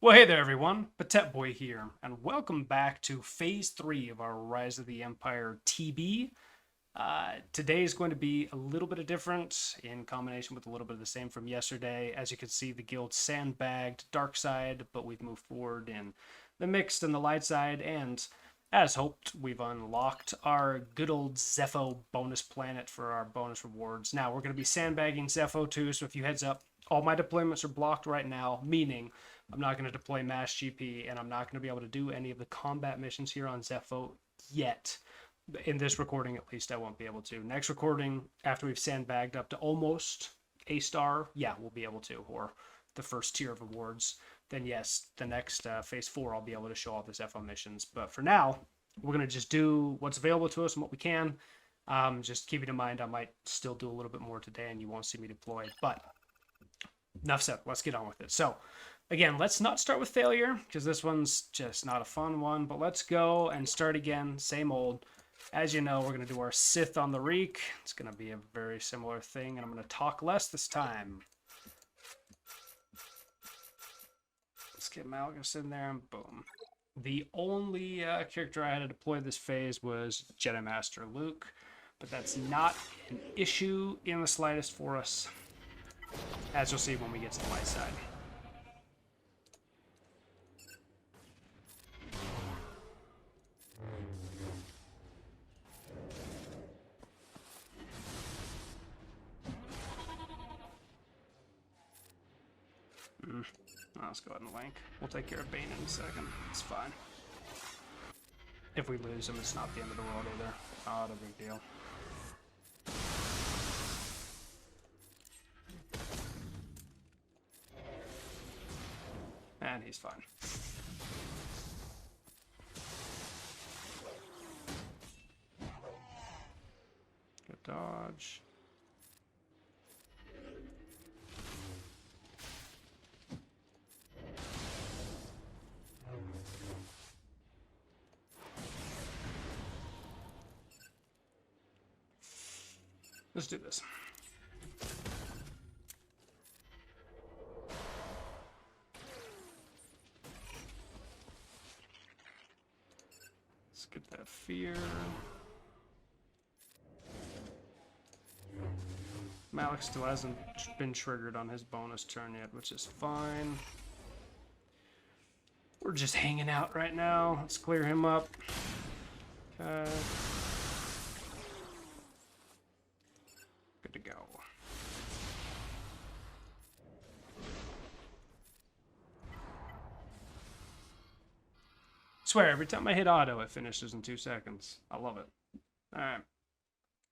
Well, hey there, everyone. Patet Boy here, and welcome back to Phase 3 of our Rise of the Empire TB. Today is going to be a little bit of different in combination with a little bit of the same from yesterday. As you can see, the guild sandbagged dark side, but we've moved forward in the mixed and the light side, and as hoped, we've unlocked our good old Zepho bonus planet for our bonus rewards. Now, we're going to be sandbagging Zepho too, so if you heads up, all my deployments are blocked right now, meaning I'm not going to deploy Mass GP, and I'm not going to be able to do any of the combat missions here on Zepho yet. In this recording, at least, I won't be able to. Next recording, after we've sandbagged up to almost a star, yeah, we'll be able to, or the first tier of awards. Then yes, the next phase 4, I'll be able to show off the Zepho missions. But for now, we're going to just do what's available to us and what we can. Just keeping in mind, I might still do a little bit more today, and you won't see me deploy. But enough said, let's get on with it. So again, let's not start with failure, because this one's just not a fun one, but let's go and start again, same old. As you know, we're going to do our Sith on the Reek. It's going to be a very similar thing, and I'm going to talk less this time. Let's get Malgus in there, and boom. The only character I had to deploy this phase was Jedi Master Luke, but that's not an issue in the slightest for us, as you'll see when we get to the light side. Let's go ahead and link. We'll take care of Bane in a second. It's fine. If we lose him, it's not the end of the world either. Not a big deal. And he's fine. Good dodge. Let's do this. Let's get that fear. Malik still hasn't been triggered on his bonus turn yet, which is fine. We're just hanging out right now. Let's clear him up. Okay. Good to go. Swear, every time I hit auto, it finishes in 2 seconds. I love it. Alright.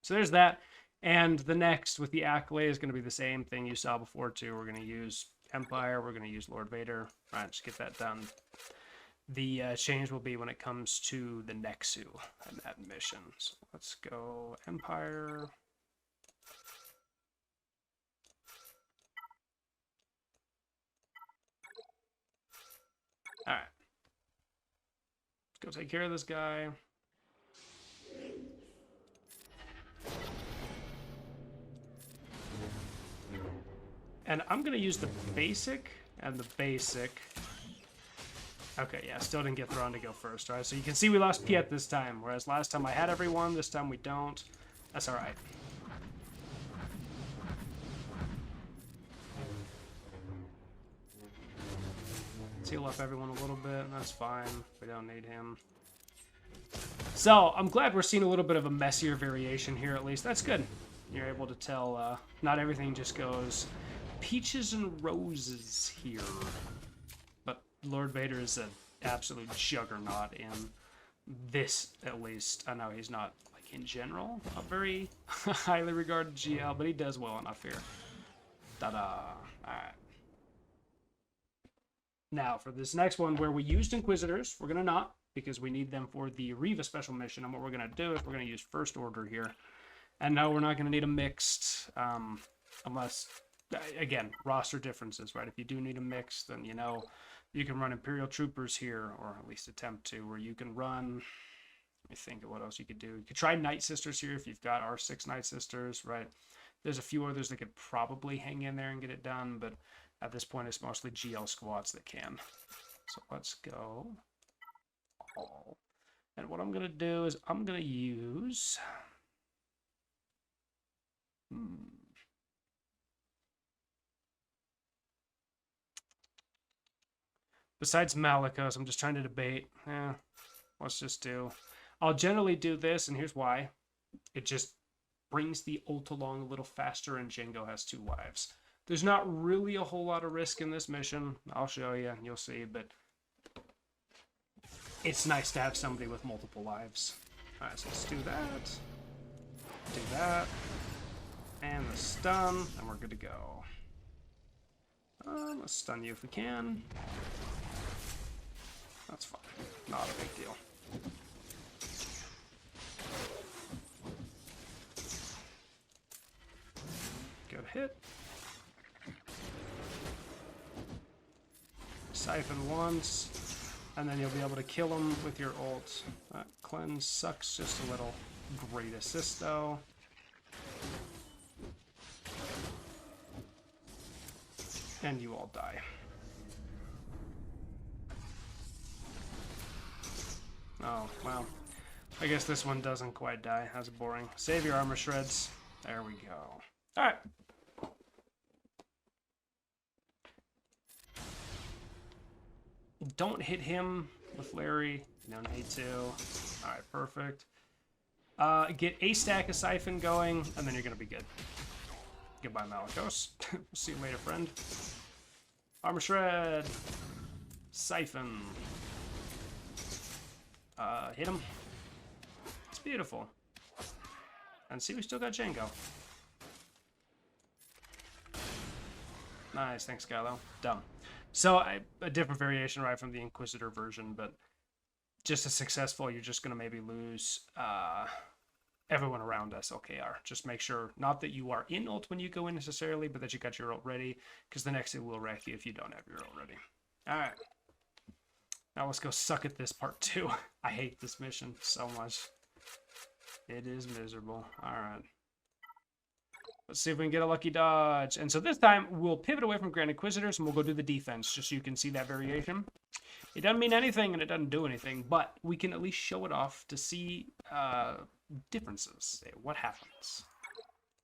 So there's that. And the next with the Acklay is going to be the same thing you saw before too. We're going to use Empire. We're going to use Lord Vader. Alright, just get that done. The change will be when it comes to the Nexu and that mission. So let's go Empire. Alright. Let's go take care of this guy. And I'm going to use the basic and the basic. Okay, yeah, still didn't get Thrawn to go first. All right, so you can see we lost Piet this time, whereas last time I had everyone, this time we don't. That's all right. Let's heal up everyone a little bit. That's fine. We don't need him. So I'm glad we're seeing a little bit of a messier variation here, at least. That's good. You're able to tell not everything just goes peaches and roses here. But Lord Vader is an absolute juggernaut in this, at least. I know he's not, like, in general, a very highly regarded GL, but he does well enough here. Ta-da. Alright. Now, for this next one, where we used Inquisitors, we're going to not, because we need them for the Reva special mission, and what we're going to do is we're going to use First Order here. And no, we're not going to need a mixed, unless, again, roster differences, right? If you do need a mix, then, you know, you can run Imperial Troopers here, or at least attempt to, or you can run, let me think of what else you could do. You could try Night Sisters here if you've got R6 Night Sisters, right? There's a few others that could probably hang in there and get it done, but At this point, it's mostly GL squads that can. So let's go all. And what I'm going to do is I'm going to use... Besides Malicos, I'm just trying to debate. Let's just do... I'll generally do this, and here's why. It just brings the ult along a little faster, and Django has 2 lives. There's not really a whole lot of risk in this mission. I'll show you, and you'll see, but it's nice to have somebody with multiple lives. Alright, so let's do that. Do that. And the stun, and we're good to go. Let's stun you if we can. That's fine. Not a big deal. Good hit. Siphon once, and then you'll be able to kill him with your ult. Cleanse sucks just a little. Great assist though. And you all die. Oh, well. I guess this one doesn't quite die. That's boring. Save your armor shreds. There we go. Alright. Don't hit him with Larry. No need to. Alright, perfect. Get a stack of Siphon going, and then you're going to be good. Goodbye, Malicos. We'll see you later, friend. Armor Shred. Siphon. Hit him. It's beautiful. And see, we still got Django. Nice, thanks, Kylo. Dumb. So, a different variation, right, from the Inquisitor version, but just as successful, you're just going to maybe lose everyone around SLKR. Just make sure, not that you are in ult when you go in necessarily, but that you got your ult ready, because the next it will wreck you if you don't have your ult ready. Alright. Now let's go suck at this part 2. I hate this mission so much. It is miserable. Alright. Let's see if we can get a lucky dodge. And so this time, we'll pivot away from Grand Inquisitors, and we'll go do the defense, just so you can see that variation. It doesn't mean anything, and it doesn't do anything, but we can at least show it off to see differences. What happens?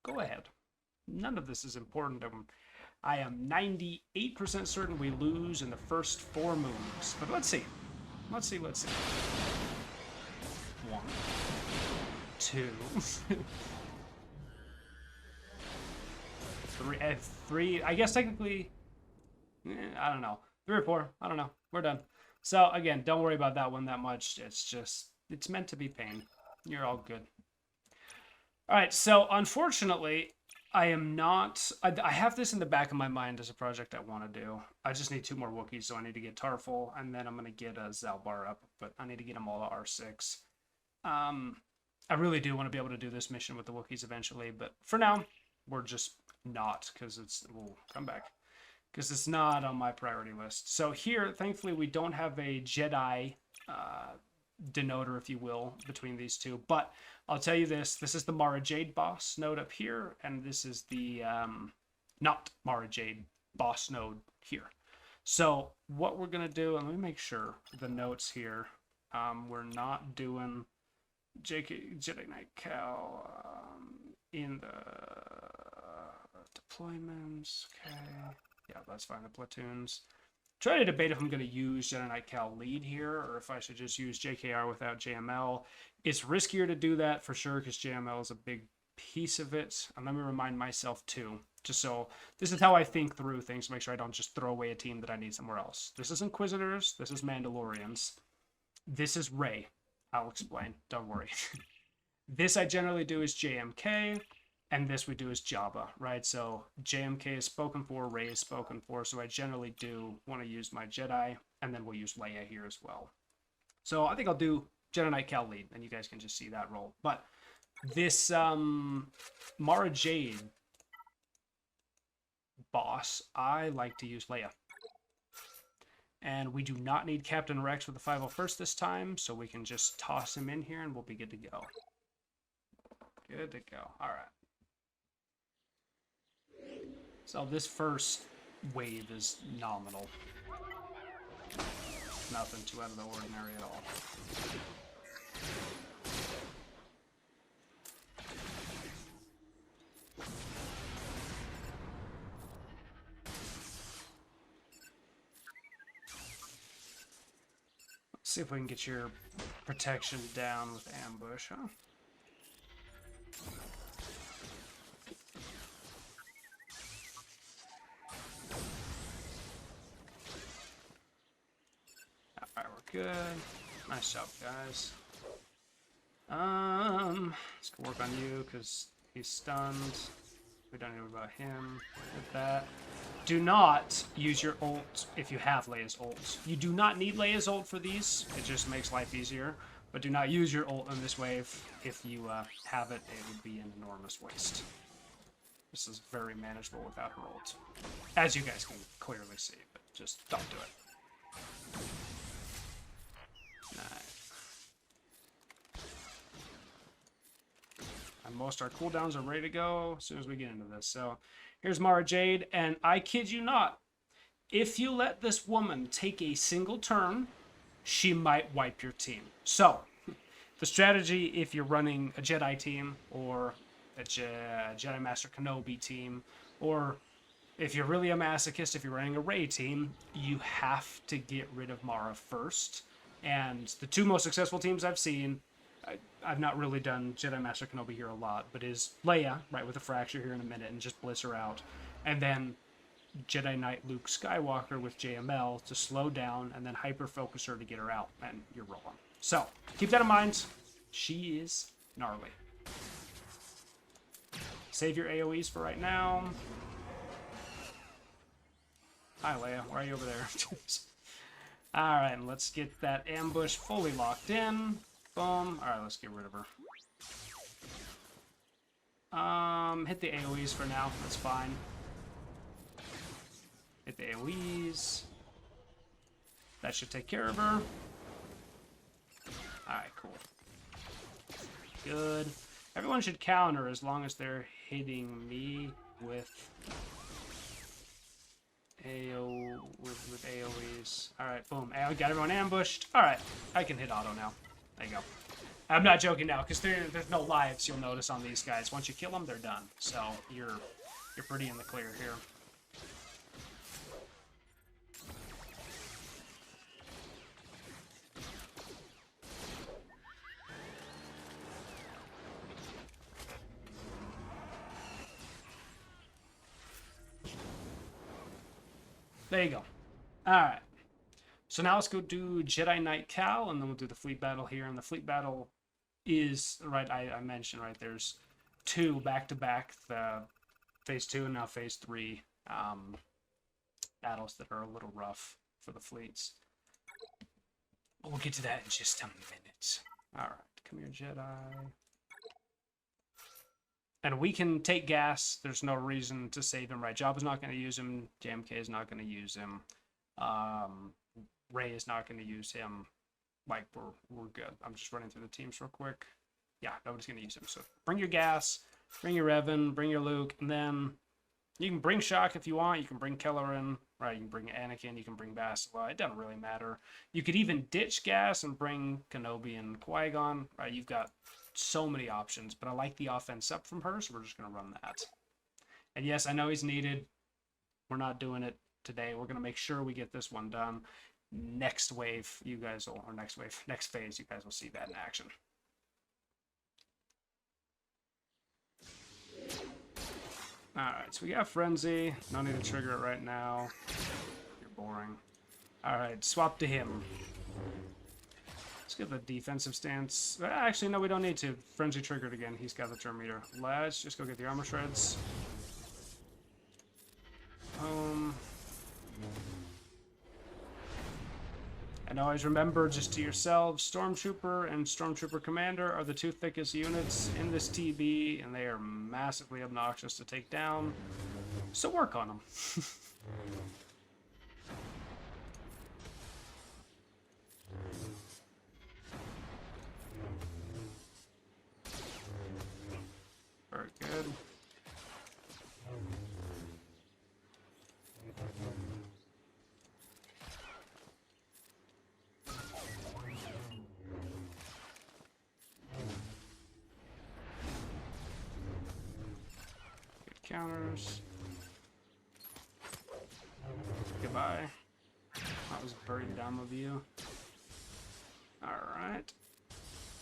Go ahead. None of this is important. I am 98% certain we lose in the first 4 moves. But let's see. Let's see. 1, 2... 3, I guess technically, I don't know, 3 or 4, I don't know, we're done. So again, don't worry about that one that much, it's meant to be pain. You're all good. Alright, so unfortunately, I have this in the back of my mind as a project I want to do. I just need 2 more Wookiees, so I need to get Tarful, and then I'm going to get a Zalbar up, but I need to get them all to R6. I really do want to be able to do this mission with the Wookiees eventually, but for now, we're just not, because we'll come back, because it's not on my priority list. So here, thankfully, we don't have a Jedi denoter, if you will, between these two, but I'll tell you this is the Mara Jade boss node up here, and this is the not Mara Jade boss node here. So what we're gonna do, and let me make sure the notes here, we're not doing Jedi Knight Cal in the deployments. Okay, yeah, that's fine. The platoons. Try to debate if I'm going to use Jedi Knight Cal Lead here, or if I should just use JKR without JML. It's riskier to do that for sure, because JML is a big piece of it. And let me remind myself too, just so this is how I think through things to make sure I don't just throw away a team that I need somewhere else. This is Inquisitors. This is Mandalorians. This is Rey. I'll explain. Don't worry. This I generally do is JMK. And this we do is Jabba, right? So JMK is spoken for, Rey is spoken for, so I generally do want to use my Jedi, and then we'll use Leia here as well. So I think I'll do Jedi Knight Cal Lead, and you guys can just see that roll. But this Mara Jade boss, I like to use Leia. And we do not need Captain Rex with the 501st this time, so we can just toss him in here, and we'll be good to go. Good to go. All right. So this first wave is nominal. Nothing too out of the ordinary at all. Let's see if we can get your protection down with ambush, huh? Alright, we're good. Nice job, guys. Let's go work on you, because he's stunned. We don't know about him. With that. Do not use your ult if you have Leia's ult. You do not need Leia's ult for these. It just makes life easier. But do not use your ult in this wave. If you have it, it would be an enormous waste. This is very manageable without her ult. As you guys can clearly see, but just don't do it. And most our cooldowns are ready to go as soon as we get into this. So here's Mara Jade, and I kid you not, if you let this woman take a single turn, she might wipe your team. So the strategy, if you're running a Jedi team or a Jedi Master Kenobi team, or if you're really a masochist, if you're running a Rey team, you have to get rid of Mara first. And the two most successful teams I've seen, I've not really done Jedi Master Kenobi here a lot, but is Leia, right, with a fracture here in a minute, and just blitz her out. And then Jedi Knight Luke Skywalker with JML to slow down, and then hyper-focus her to get her out, and you're rolling. So, keep that in mind. She is gnarly. Save your AoEs for right now. Hi, Leia. Why are you over there? Alright, let's get that ambush fully locked in. Boom. Alright, let's get rid of her. Hit the AoEs for now. That's fine. Hit the AoEs. That should take care of her. Alright, cool. Good. Everyone should counter as long as they're hitting me with AoEs. Alright, boom. I got everyone ambushed. Alright, I can hit auto now. There you go. I'm not joking now, because there's no lives you'll notice on these guys. Once you kill them, they're done. So you're pretty in the clear here. There you go. Alright. So now let's go do Jedi Knight Cal, and then we'll do the fleet battle here. And the fleet battle is, right, I mentioned, right, there's two back-to-back, the Phase 2 and now Phase 3 battles that are a little rough for the fleets. But we'll get to that in just a minute. Alright, come here, Jedi. And we can take gas. There's no reason to save him, right? Jabba's not going to use him. JMK is not going to use him. Rey is not going to use him. Like, we're good. I'm just running through the teams real quick. Yeah, nobody's going to use him. So bring your gas, bring your Revan, bring your Luke, and then you can bring Shock if you want. You can bring Kelleran, right? You can bring Anakin. You can bring Bastila. It doesn't really matter. You could even ditch gas and bring Kenobi and Qui-Gon, right? You've got so many options, but I like the offense up from her, so we're just going to run that. And yes, I know he's needed. We're not doing it today. We're going to make sure we get this one done. Next wave, you guys will, or next wave, next phase, you guys will see that in action. Alright, so we got Frenzy. No need to trigger it right now. You're boring. Alright, swap to him. Let's get the defensive stance. Actually, no, we don't need to. Frenzy triggered again. He's got the turn meter. Let's just go get the armor shreds. And always remember, just to yourselves, Stormtrooper and Stormtrooper Commander are the two thickest units in this TB, and they are massively obnoxious to take down. So work on them. Very good. counters. Goodbye. That was very dumb of you. Alright.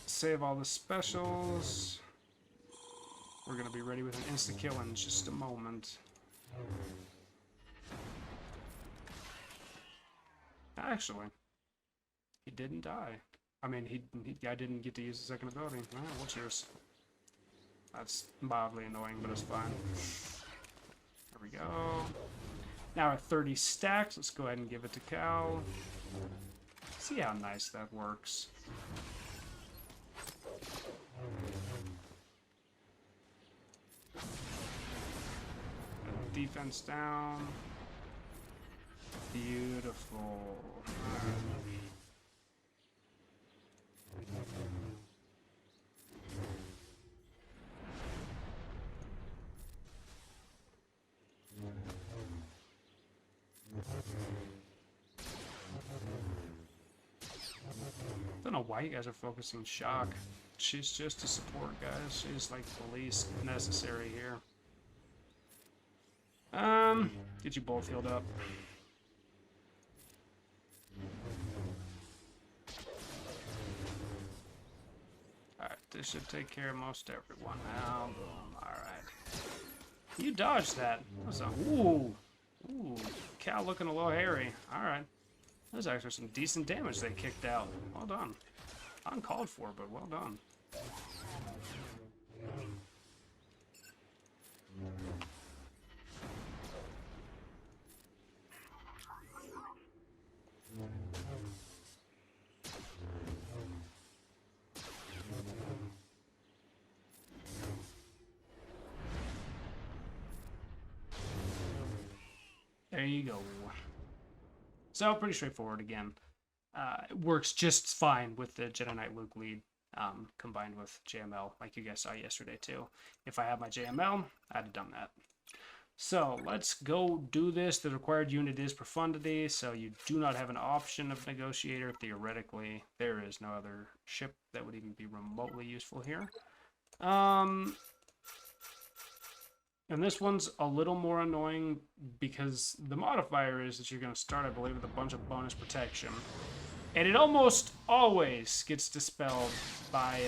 Save all the specials. We're going to be ready with an insta-kill in just a moment. Actually, he didn't die. I mean, I didn't get to use the second ability. Well, what's yours? That's mildly annoying, but it's fine. There we go. Now at 30 stacks, let's go ahead and give it to Cal. See how nice that works. Defense down. Beautiful. Don't know why you guys are focusing Shock. She's just a support, guys. She's like the least necessary here. Get you both healed up. Alright, this should take care of most everyone now. Boom. Alright. You dodged that. That's a ooh. Ooh. Cal looking a little hairy. Alright. There's actually some decent damage they kicked out. Well done. Uncalled for, but well done. There you go. So, pretty straightforward again. It works just fine with the Jedi Knight Luke lead, combined with JML, like you guys saw yesterday too. If I had my JML, I'd have done that. So, let's go do this. The required unit is Profundity, so you do not have an option of Negotiator. Theoretically, there is no other ship that would even be remotely useful here. And this one's a little more annoying because the modifier is that you're going to start, I believe, with a bunch of bonus protection. And it almost always gets dispelled by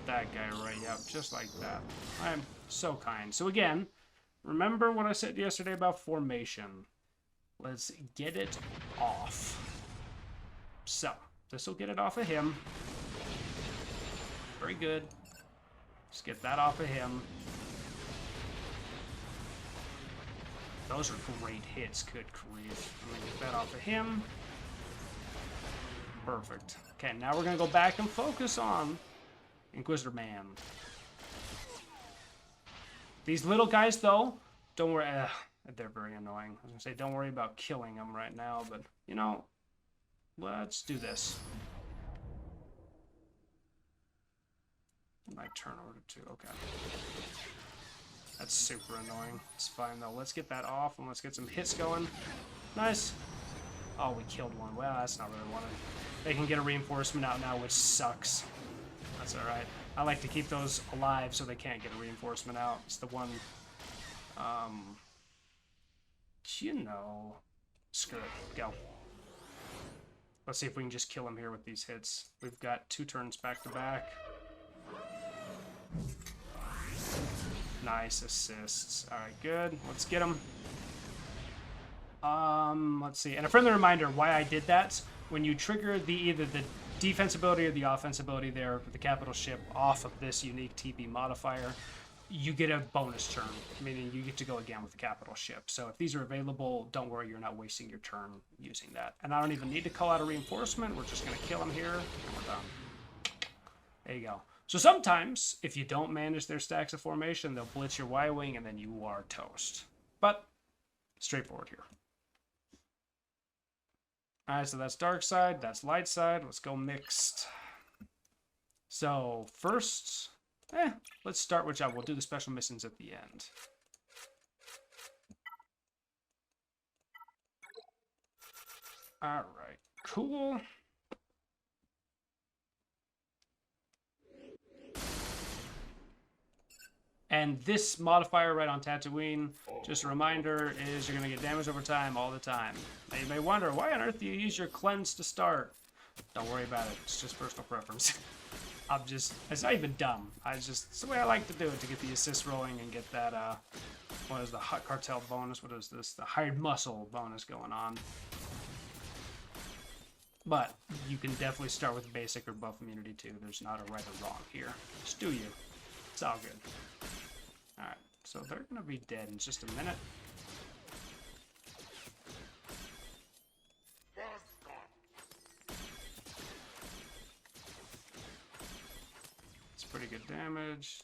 that guy right up, just like that. I am so kind. So again, remember what I said yesterday about formation. Let's get it off. So, this will get it off of him. Very good. Let's get that off of him. Those are great hits, good grief. I'm gonna get that off of him. Perfect. Okay, now we're gonna go back and focus on Inquisitor Man. These little guys, though, don't worry. They're very annoying. I was gonna say, don't worry about killing them right now, but, you know, let's do this. My turn order too, okay. That's super annoying. It's fine, though. Let's get that off, and let's get some hits going. Nice. Oh, we killed one. Well, that's not really wanted. They can get a reinforcement out now, which sucks. That's alright. I like to keep those alive so they can't get a reinforcement out. It's the one... you know... Screw it. Go. Let's see if we can just kill him here with these hits. We've got 2 turns back-to-back. Nice assists. Alright, good. Let's get him. Let's see. And a friendly reminder why I did that. When you trigger either the defense ability or the offense ability there with the capital ship off of this unique TB modifier, you get a bonus turn, meaning you get to go again with the capital ship. So if these are available, don't worry, you're not wasting your turn using that. And I don't even need to call out a reinforcement. We're just going to kill him here, and we're done. There you go. So sometimes, if you don't manage their stacks of formation, they'll blitz your Y-Wing, and then you are toast. But, straightforward here. Alright, so that's dark side, that's light side. Let's go mixed. So, first, let's start with Jabba. We'll do the special missions at the end. Alright, cool. And this modifier right on Tatooine, just a reminder, is you're going to get damage over time all the time. Now you may wonder, why on earth do you use your cleanse to start? Don't worry about it. It's just personal preference. It's not even dumb. It's the way I like to do it to get the assist rolling and get that, what is the Hot Cartel bonus? What is this? The Hired Muscle bonus going on. But you can definitely start with basic or buff immunity too. There's not a right or wrong here. Just do you. It's all good. Alright, so they're going to be dead in just a minute. It's pretty good damage.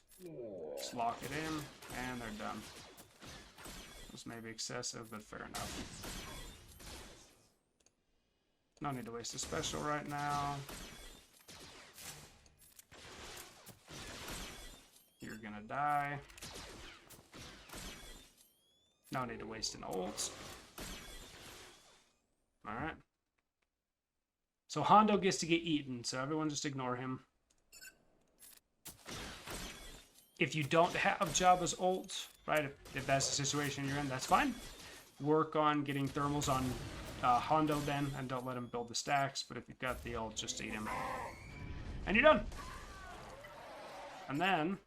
Just lock it in, and they're done. This may be excessive, but fair enough. No need to waste a special right now. You're gonna die. No need to waste an ult. Alright. So Hondo gets to get eaten, so everyone just ignore him. If you don't have Jabba's ult, right, if that's the situation you're in, that's fine. Work on getting thermals on Hondo then, and don't let him build the stacks, but if you've got the ult, just eat him. And you're done! And then,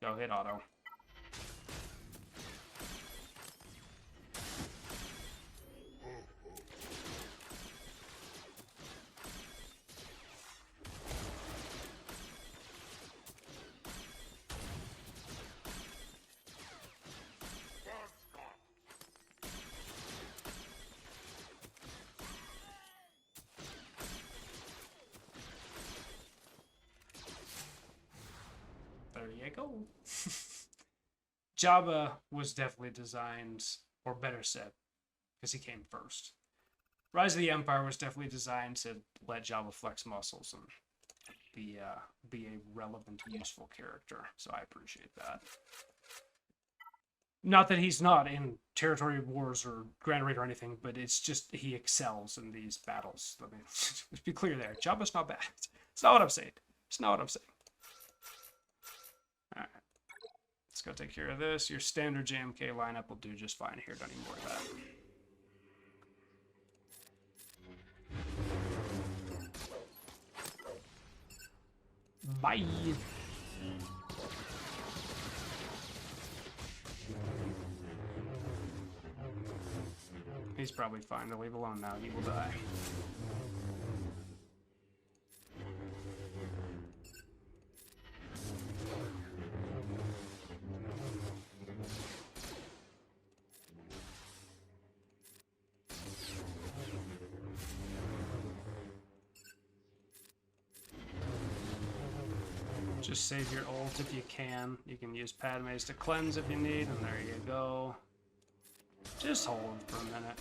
go hit auto. There you go. Jabba was definitely designed, or better said, because he came first. Rise of the Empire was definitely designed to let Jabba flex muscles and be a relevant, useful character. So I appreciate that. Not that he's not in Territory Wars or Grand Raid or anything, but it's just he excels in these battles. Let me let's be clear there. Jabba's not bad. It's not what I'm saying. It's not what I'm saying. Alright. Let's go take care of this. Your standard JMK lineup will do just fine here. Don't need more of that. Bye. He's probably fine to leave alone now. He will die. Just save your ult if you can. You can use Padme's to cleanse if you need, and there you go. Just hold for a minute.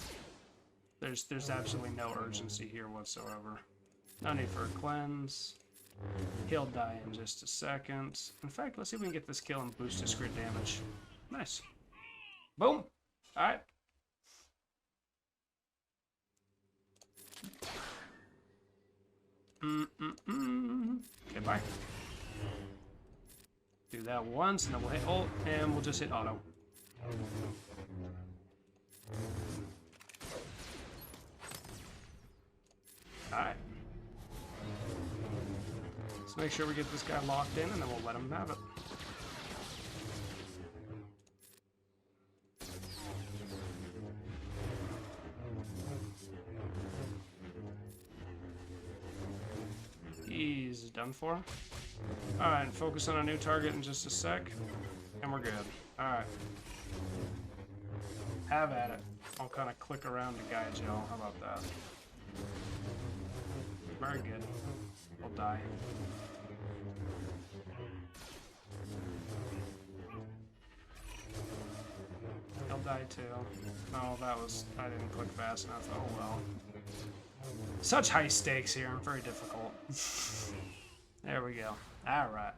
There's absolutely no urgency here whatsoever. No need for a cleanse. He'll die in just a second. In fact, let's see if we can get this kill and boost his crit damage. Nice. Boom! Alright. Okay, bye. Do that once, and then we'll hit ult, and we'll just hit auto. Alright. Let's make sure we get this guy locked in, and then we'll let him have it. He's done for. Alright, focus on a new target in just a sec, and we're good. Alright. Have at it. I'll kind of click around to guide you all. How about that? Very good. We'll die. He'll die too. No, I didn't click fast enough. Oh well. Such high stakes here, very difficult. There we go. Alright.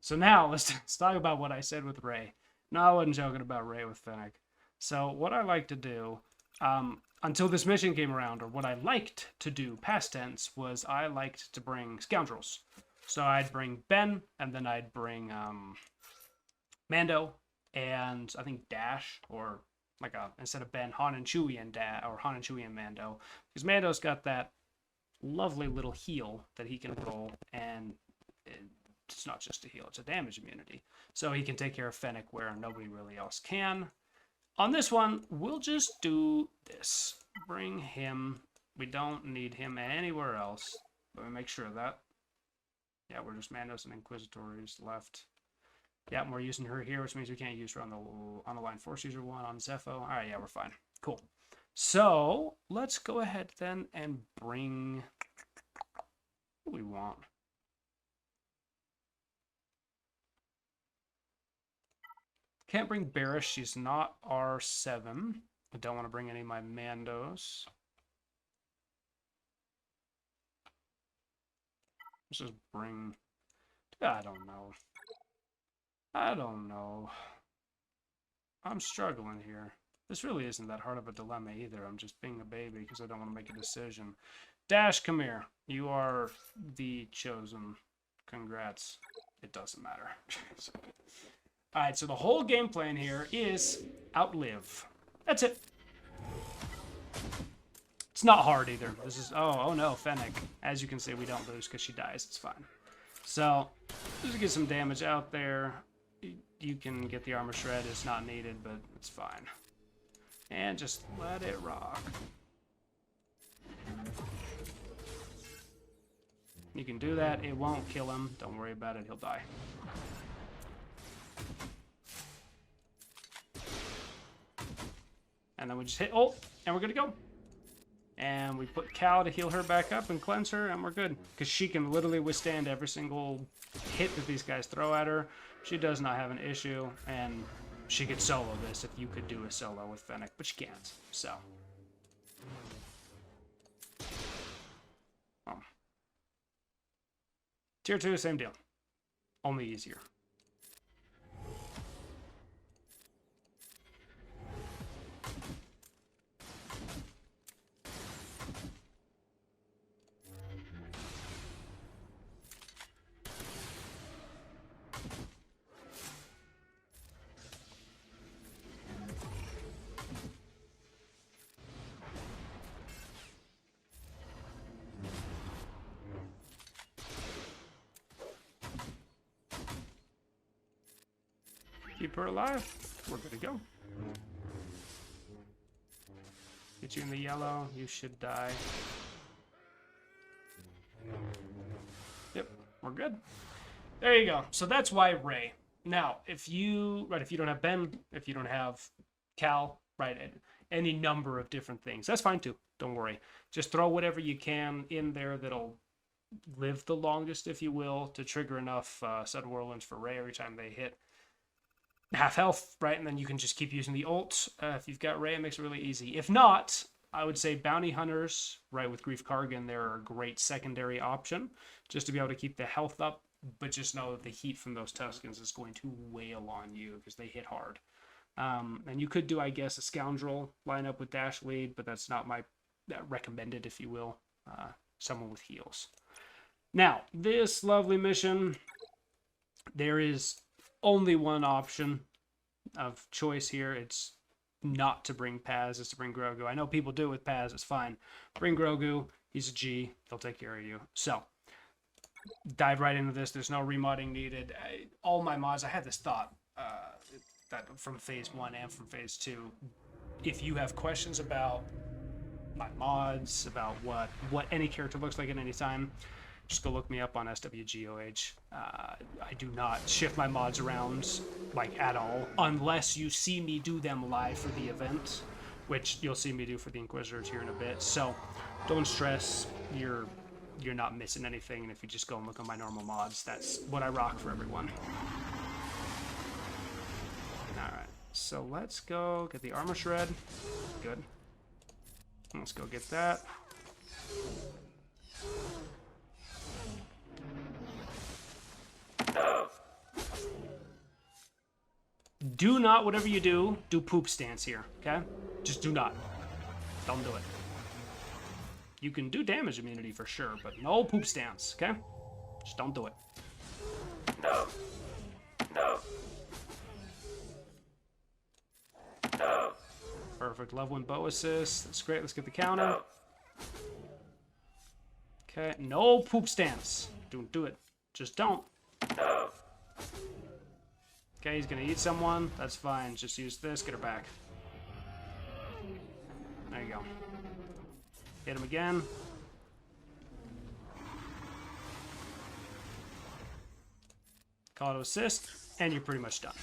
So now, let's talk about what I said with Rey. No, I wasn't joking about Rey with Fennec. So, what I like to do, until this mission came around, or what I liked to do, past tense, was I liked to bring scoundrels. So I'd bring Ben, and then I'd bring Mando, and I think Dash, or like instead of Ben, Han and Chewie and or Han and Chewie and Mando, because Mando's got that lovely little heal that he can roll, and it's not just a heal, it's a damage immunity. So he can take care of Fennec where nobody really else can. On this one, we'll just do this. Bring him. We don't need him anywhere else. Let me make sure of that. Yeah, we're just Mandos and Inquisitors left. Yeah, we're using her here, which means we can't use her on the line Force User 1 on Zepho. All right, yeah, we're fine. Cool. So let's go ahead then and bring what we want. Can't bring Barrish. She's not R7. I don't want to bring any of my Mandos. Let's just bring... I don't know. I'm struggling here. This really isn't that hard of a dilemma either. I'm just being a baby because I don't want to make a decision. Dash, come here. You are the chosen. Congrats. It doesn't matter. Alright, so the whole game plan here is outlive. That's it. It's not hard either. This is... Oh no, Fennec. As you can see, we don't lose because she dies. It's fine. So, just get some damage out there. You can get the armor shred. It's not needed, but it's fine. And just let it rock. You can do that. It won't kill him. Don't worry about it. He'll die. And then we just hit ult, and we're good to go. And we put Cal to heal her back up and cleanse her, and we're good. Because she can literally withstand every single hit that these guys throw at her. She does not have an issue, and she could solo this if you could do a solo with Fennec, but she can't, so. Tier 2, same deal. Only easier. Keep her alive. We're good to go. Get you in the yellow. You should die. Yep, we're good. There you go. So that's why Rey. Now, if you don't have Ben, if you don't have Cal, right, any number of different things, that's fine too. Don't worry. Just throw whatever you can in there that'll live the longest, if you will, to trigger enough sudden whirlwinds for Rey every time they hit half health, right? And then you can just keep using the ult. If you've got Rey, it makes it really easy. If not, I would say Bounty Hunters, right, with Grief Kargan, they're a great secondary option, just to be able to keep the health up, but just know that the heat from those Tuskens is going to wail on you, because they hit hard. And you could do, I guess, a Scoundrel lineup with Dash Lead, but that's not my recommended, if you will. Someone with heals. Now, this lovely mission, there is only one option of choice here. It's not to bring Paz, it's to bring Grogu. I know people do it with Paz, it's fine. Bring Grogu, he's a G, he'll take care of you. So, dive right into this. There's no remodding needed. All my mods, I had this thought that from phase 1 and from phase 2. If you have questions about my mods, about what any character looks like at any time, just go look me up on SWGOH. I do not shift my mods around, like, at all, unless you see me do them live for the event, which you'll see me do for the Inquisitors here in a bit. So don't stress, you're not missing anything, and if you just go and look on my normal mods, that's what I rock for everyone. Alright, so let's go get the armor shred. Good. Let's go get that. Do not, whatever you do poop stance here, okay? Just do not. Don't do it. You can do damage immunity for sure, but no poop stance, okay? Just don't do it. No. No. No. Perfect. Level 1 Bo assist. That's great. Let's get the counter. Okay. No poop stance. Don't do it. Just don't. No. Okay, he's gonna eat someone. That's fine. Just use this. Get her back. There you go. Hit him again. Call to assist, and you're pretty much done.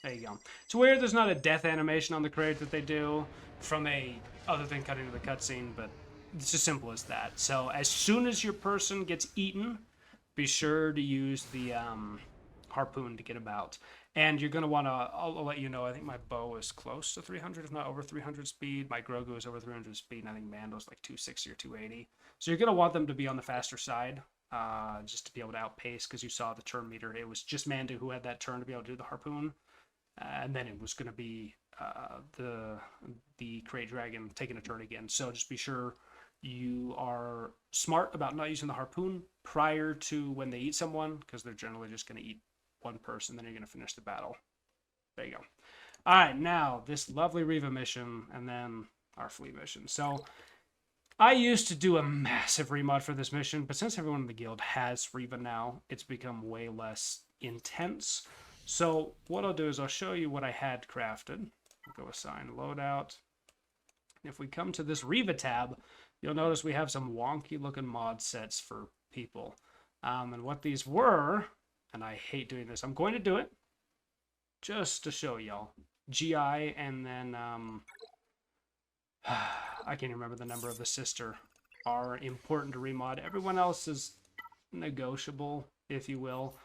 There you go. It's weird there's not a death animation on the crate that they do from a other than cutting to the cutscene, but it's as simple as that. So as soon as your person gets eaten, be sure to use the harpoon to get him out. And you're going to want to, I'll let you know, I think my Bo is close to 300, if not over 300 speed. My Grogu is over 300 speed, and I think Mando's like 260 or 280. So you're going to want them to be on the faster side, just to be able to outpace, because you saw the turn meter. It was just Mando who had that turn to be able to do the harpoon. And then it was going to be the Krayt Dragon taking a turn again. So just be sure you are smart about not using the harpoon prior to when they eat someone, because they're generally just going to eat one person, then you're going to finish the battle. There you go. All right, now this lovely Reva mission, and then our fleet mission. So I used to do a massive remod for this mission, but since everyone in the guild has Reva now, it's become way less intense. So what I'll do is I'll show you what I had crafted. I'll go assign loadout. If we come to this Reva tab, you'll notice we have some wonky looking mod sets for people. And what these were, and I hate doing this, I'm going to do it just to show y'all. GI and then I can't remember the number of the sister are important to remod. Everyone else is negotiable, if you will.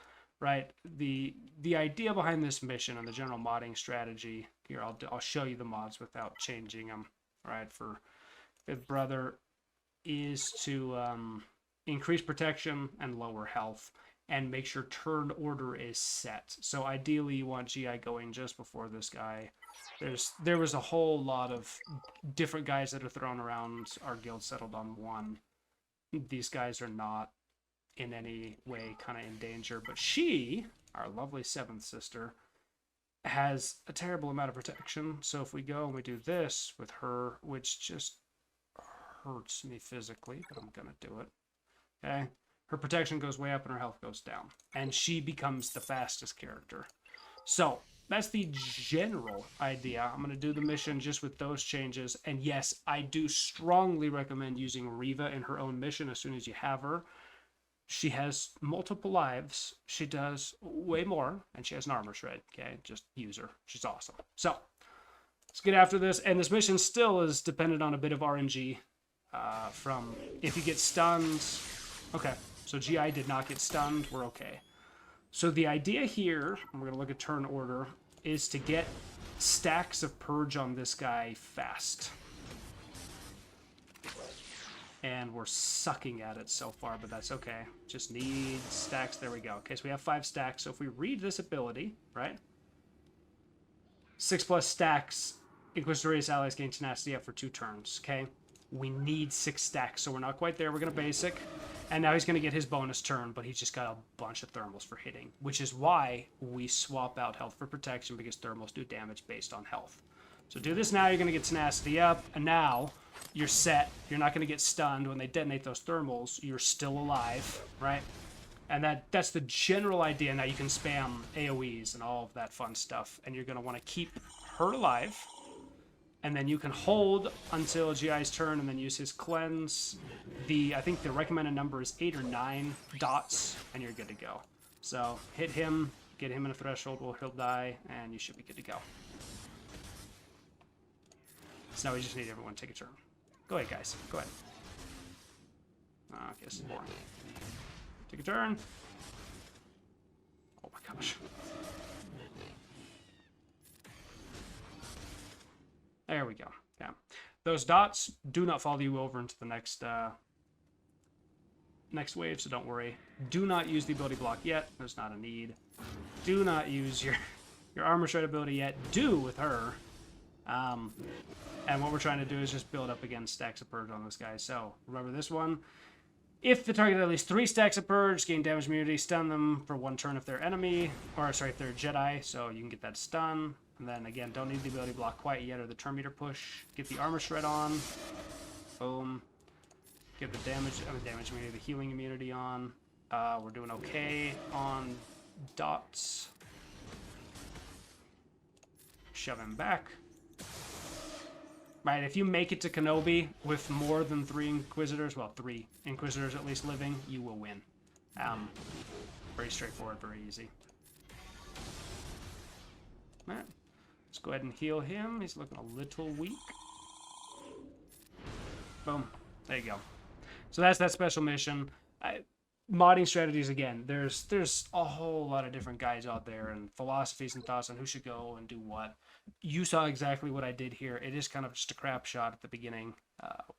Right, the idea behind this mission and the general modding strategy here, I'll show you the mods without changing them. Right, for Fifth Brother is to increase protection and lower health, and make sure turn order is set. So ideally, you want GI going just before this guy. There was a whole lot of different guys that are thrown around. Our guild settled on one. These guys are not in any way kind of in danger, but she, our lovely seventh sister, has a terrible amount of protection. So if we go and we do this with her, which just hurts me physically, but I'm gonna do it. Okay, her protection goes way up and her health goes down, and she becomes the fastest character. So that's the general idea. I'm gonna do the mission just with those changes, and yes, I do strongly recommend using Reva in her own mission as soon as you have her. She has multiple lives. She does way more, and she has an armor shred. Okay, just use her. She's awesome. So let's get after this. And this mission still is dependent on a bit of RNG from if you get stunned. Okay, so GI did not get stunned. We're okay. So the idea here, and we're going to look at turn order, is to get stacks of purge on this guy fast. And we're sucking at it so far, but that's okay. Just need stacks. There we go. Okay, so we have 5 stacks. So if we read this ability, right? 6+ stacks. Inquisitorious allies gain tenacity up for 2 turns. Okay, we need 6 stacks, so we're not quite there. We're gonna basic, and now he's gonna get his bonus turn, but he's just got a bunch of thermals for hitting, which is why we swap out health for protection, because thermals do damage based on health. So do this now. You're gonna get tenacity up, and now you're set. You're not going to get stunned when they detonate those thermals. You're still alive, right? And that's the general idea. Now you can spam AoEs and all of that fun stuff, and you're going to want to keep her alive, and then you can hold until GI's turn and then use his cleanse. I think the recommended number is 8 or 9 dots, and you're good to go. So hit him, get him in a threshold where he'll die, and you should be good to go. So now we just need everyone to take a turn. Go ahead, guys. Go ahead. Okay, this is boring. Take a turn. Oh my gosh. There we go. Yeah. Those dots do not follow you over into the next next wave, so don't worry. Do not use the ability block yet. There's not a need. Do not use your armor shred ability yet. Do with her. And what we're trying to do is just build up against stacks of purge on this guy. So remember this one. If the target has at least 3 stacks of purge, gain damage immunity, stun them for 1 turn if they're enemy, or sorry, if they're Jedi, so you can get that stun. And then again, don't need the ability block quite yet or the turn meter push. Get the armor shred on. Boom. Get the damage immunity, the healing immunity on. We're doing okay on dots. Shove him back. Right, if you make it to Kenobi with more than 3 Inquisitors, well, 3 Inquisitors at least living, you will win. Very straightforward, very easy. Alright, let's go ahead and heal him. He's looking a little weak. Boom, there you go. So that's that special mission. Modding strategies, again, there's a whole lot of different guys out there and philosophies and thoughts on who should go and do what. You saw exactly what I did here. It is kind of just a crap shot at the beginning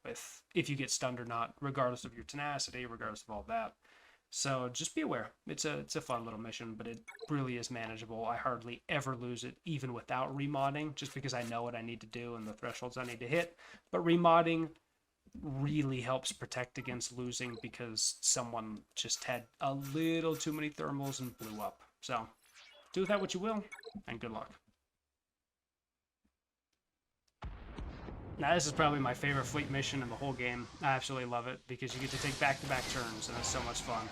with if you get stunned or not, regardless of your tenacity, regardless of all that. So just be aware. It's a fun little mission, but it really is manageable. I hardly ever lose it, even without remodding, just because I know what I need to do and the thresholds I need to hit. But remodding really helps protect against losing because someone just had a little too many thermals and blew up. So do with that what you will, and good luck. Now, this is probably my favorite fleet mission in the whole game. I absolutely love it because you get to take back-to-back turns, and it's so much fun.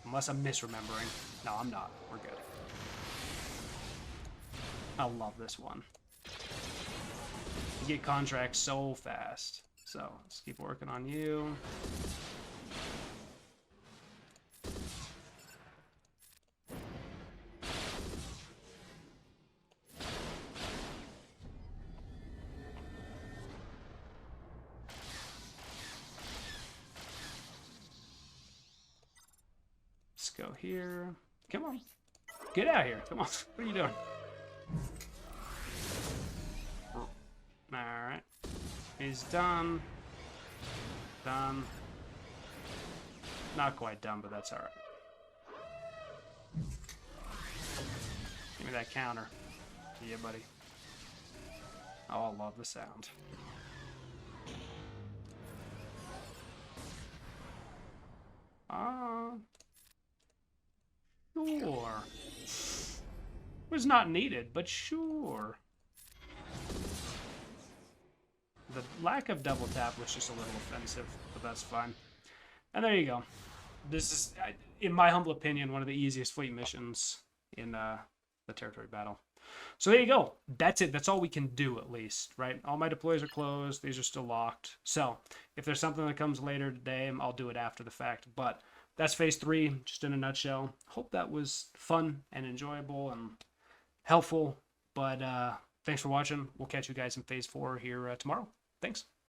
Unless I'm misremembering. No, I'm not. We're good. I love this one. You get contracts so fast. So, let's keep working on you. Let's go here. Come on. Get out of here. Come on. What are you doing? Alright. He's done. Done. Not quite done, but that's alright. Give me that counter. Yeah, buddy. Oh, I love the sound. Sure. Was not needed, but sure. The lack of double tap was just a little offensive, but that's fine. And there you go. This is, in my humble opinion, one of the easiest fleet missions in the territory battle. So there you go. That's it. That's all we can do, at least, right? All my deploys are closed. These are still locked. So if there's something that comes later today, I'll do it after the fact. But that's phase 3, just in a nutshell. Hope that was fun and enjoyable and helpful. But thanks for watching. We'll catch you guys in phase 4 here tomorrow. Thanks.